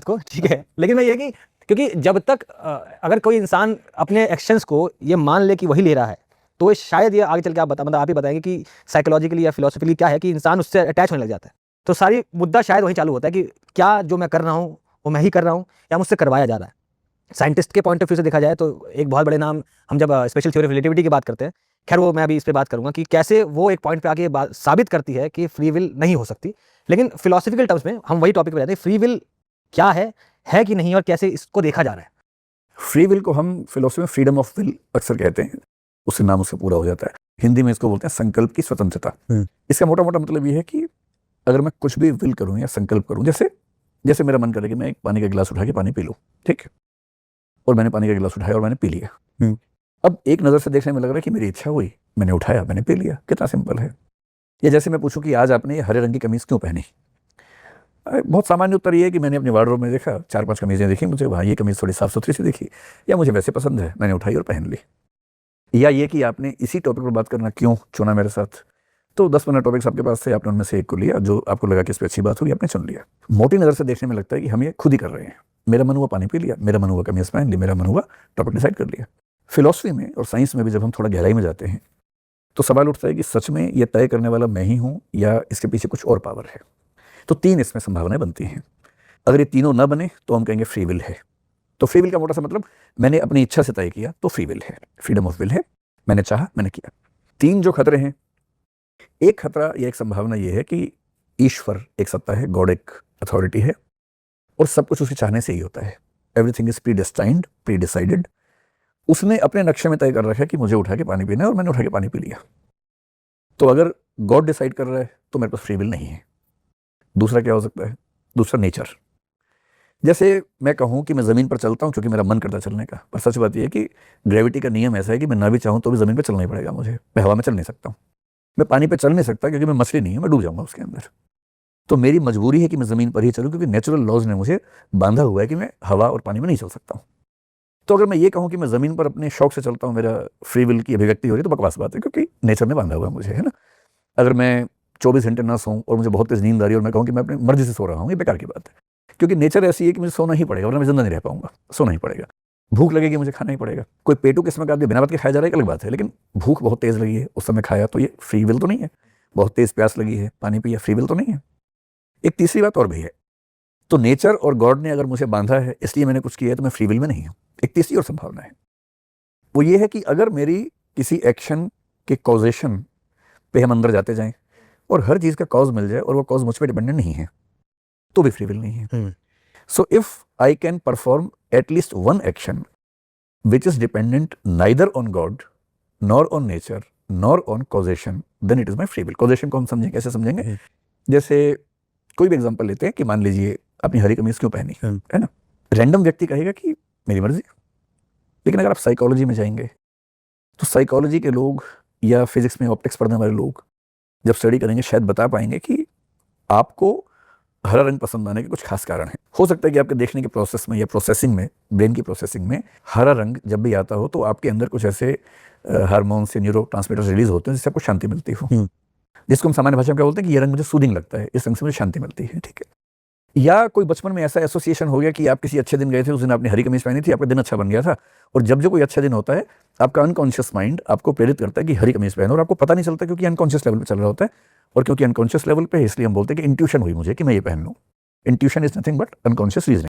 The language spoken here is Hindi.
को, ठीक है, लेकिन मैं ये कि क्योंकि जब तक अगर कोई इंसान अपने एक्शंस को ये मान ले कि वही ले रहा है, तो शायद ये आगे चल के मतलब आप ही बताएंगे कि साइकोलॉजिकली या फिलोसफिकली क्या है कि इंसान उससे अटैच होने लग जाता है। तो सारी मुद्दा शायद वही चालू होता है कि क्या जो मैं कर रहा हूँ वो मैं ही कर रहा हूँ या मुझसे करवाया जा रहा है। साइंटिस्ट के पॉइंट ऑफ व्यू से देखा जाए तो एक बहुत बड़े नाम, हम जब स्पेशल थ्योरी ऑफ रिलेटिविटी की बात करते हैं, खैर वो मैं अभी इस पे बात करूंगा कि कैसे वो एक पॉइंट पे आके बात साबित करती है कि फ्री विल नहीं हो सकती। लेकिन फिलोसफिकल टर्म्स में हम वही टॉपिक पे जाते हैं, फ्री विल क्या है कि नहीं, और कैसे इसको देखा जा रहा है। फ्री विल को हम फिलोसफी में फ्रीडम ऑफ विल अक्सर कहते हैं, उससे नाम उससे पूरा हो जाता है। हिंदी में इसको बोलते हैं संकल्प की स्वतंत्रता। इसका मोटा मोटा मतलब ये है कि अगर मैं कुछ भी विल करूं या संकल्प करूं, जैसे मेरा मन करे कि मैं एक पानी का गिलास उठा के पानी पी लूं, ठीक है, और मैंने पानी का गिलास उठाया और मैंने पी लिया। अब एक नज़र से देखने में लग रहा है कि मेरी इच्छा हुई, मैंने उठाया, मैंने पी लिया, कितना सिंपल है। या जैसे मैं पूछूं कि आज आपने ये हरे रंग की कमीज क्यों पहनी, बहुत सामान्य उत्तर ये है कि मैंने अपने वार्डरोब में देखा, 4-5 कमीजें देखी, मुझे वहाँ ये कमीज थोड़ी साफ सुथरी सी दिखी, या मुझे वैसे पसंद है, मैंने उठाई और पहन ली। या ये कि आपने इसी टॉपिक पर बात करना क्यों चुना मेरे साथ, तो 10-15 टॉपिक्स आपके पास थे, आपने उनमें से एक को लिया जो आपको लगा कि इस पर अच्छी बात होगी, आपने चुन लिया। मोटी नज़र से देखने में लगता है कि हम ये खुद ही कर रहे हैं। मेरा मन हुआ पानी पी लिया, मेरा मन हुआ कमीज पहन ली, मेरा मन हुआ टॉपिक डिसाइड कर लिया। फिलॉसफी में और साइंस में भी जब हम थोड़ा गहराई में जाते हैं तो सवाल उठता है कि सच में ये तय करने वाला मैं ही हूँ या इसके पीछे कुछ और पावर है। तो 3 इसमें संभावनाएं बनती हैं। अगर ये तीनों ना बने तो हम कहेंगे फ्री विल है। तो फ्री विल का मोटा सा मतलब मैंने अपनी इच्छा से तय किया तो फ्री विल है, फ्रीडम ऑफ विल है, मैंने चाहा, मैंने किया। 3 जो खतरे हैं, एक खतरा या एक संभावना ये है कि ईश्वर एक सत्ता है, गॉड एक अथॉरिटी है, और सब कुछ उसके चाहने से ही होता है। Everything is pre destined, pre decided. उसने अपने नक्शे में तय कर रखा है कि मुझे उठा के पानी पीना है और मैंने उठा के पानी पी लिया। तो अगर गॉड डिसाइड कर रहा है तो मेरे पास फ्री विल नहीं है। दूसरा क्या हो सकता है? दूसरा नेचर। जैसे मैं कहूँ कि मैं ज़मीन पर चलता हूँ क्योंकि मेरा मन करता है चलने का, पर सच बात यह है कि ग्रेविटी का नियम ऐसा है कि मैं ना भी चाहूँ तो भी ज़मीन पर चलना ही पड़ेगा मुझे। मैं हवा में चल नहीं सकता हूँ, मैं पानी पर चल नहीं सकता क्योंकि मैं मछली नहीं हूँ, मैं डूब जाऊँगा उसके अंदर। तो मेरी मजबूरी है कि मैं ज़मीन पर ही चलूँ क्योंकि नेचुरल लॉज ने मुझे बांधा हुआ है कि मैं हवा और पानी में नहीं चल सकता हूँ। तो अगर मैं ये कहूँ कि मैं ज़मीन पर अपने शौक से चलता हूँ, मेरा फ्री विल की अभिव्यक्ति हो रही है, तो बकवास बात है क्योंकि नेचर ने बांधा हुआ है मुझे, है ना। अगर मैं 24 घंटे ना सोऊं और मुझे बहुत तेज़ नींद आ रही है और मैं कहूँ कि मैं अपनी मर्जी से सो रहा हूँ, ये बेकार की बात है क्योंकि नेचर ऐसी है कि मुझे सोना ही पड़ेगा वरना मैं जिंदा नहीं रह पाऊंगा, सोना ही पड़ेगा। भूख लगेगी, मुझे खाना ही पड़ेगा। कोई पेटू किस्म का आदमी बिना बात के खाया जा रहा है, एक अलग बात है, लेकिन भूख बहुत तेज़ लगी है, उस समय खाया, तो ये फ्री विल तो नहीं है। बहुत तेज़ प्यास लगी है, पानी पिया, फ्री विल तो नहीं है। एक तीसरी बात और भी है, तो नेचर और गॉड ने अगर मुझे बांधा है इसलिए मैंने कुछ किया है तो मैं फ्री विल में नहीं हूँ। एक तीसरी और संभावना है, वो ये है कि अगर मेरी किसी एक्शन के कॉजेशन पे हम अंदर जाते जाएं और हर चीज़ का कॉज मिल जाए और वो कॉज मुझ पर डिपेंडेंट नहीं है तो भी फ्री विल नहीं है। So if I can perform at least one action which is dependent neither on God nor on nature nor on causation, then it is my free will. Causation को हम समझेंगे, कैसे समझेंगे? जैसे कोई भी एग्जांपल लेते हैं कि मान लीजिए आपने हरी कमीज क्यों पहनी, है ना। रैंडम व्यक्ति कहेगा कि मेरी मर्जी, लेकिन अगर आप साइकोलॉजी में जाएंगे तो साइकोलॉजी के लोग या फिजिक्स में ऑप्टिक्स पढ़ने वाले लोग जब स्टडी करेंगे शायद बता पाएंगे कि आपको हरा रंग पसंद आने के कुछ खास कारण है। हो सकता है कि आपके देखने के प्रोसेस में या प्रोसेसिंग में, ब्रेन की प्रोसेसिंग में हरा रंग जब भी आता हो तो आपके अंदर कुछ ऐसे हार्मोन्स या न्यूरो ट्रांसमीटर्स रिलीज होते हैं जिससे आपको शांति मिलती हो, जिसको हम सामान्य भाषा में क्या बोलते हैं कि ये रंग मुझे सूदिंग लगता है, इस रंग से मुझे शांति मिलती है, ठीक है। या कोई बचपन में ऐसा एसोसिएशन हो गया कि आप किसी अच्छे दिन गए थे, उस दिन आपने हरी कमीज पहनी थी, आपका दिन अच्छा बन गया था, और जब जो कोई अच्छा दिन होता है आपका अनकॉन्शियस माइंड आपको प्रेरित करता है कि हरी कमीज पहनो, और आपको पता नहीं चलता क्योंकि अनकॉन्शियस लेवल पे चल रहा होता है। और क्योंकि अनकॉन्शियस लेवल पे है इसलिए हम बोलते हैं कि इंट्यूशन हुई मुझे कि मैं ये पहन लूँ। Intuition is nothing but unconscious reasoning.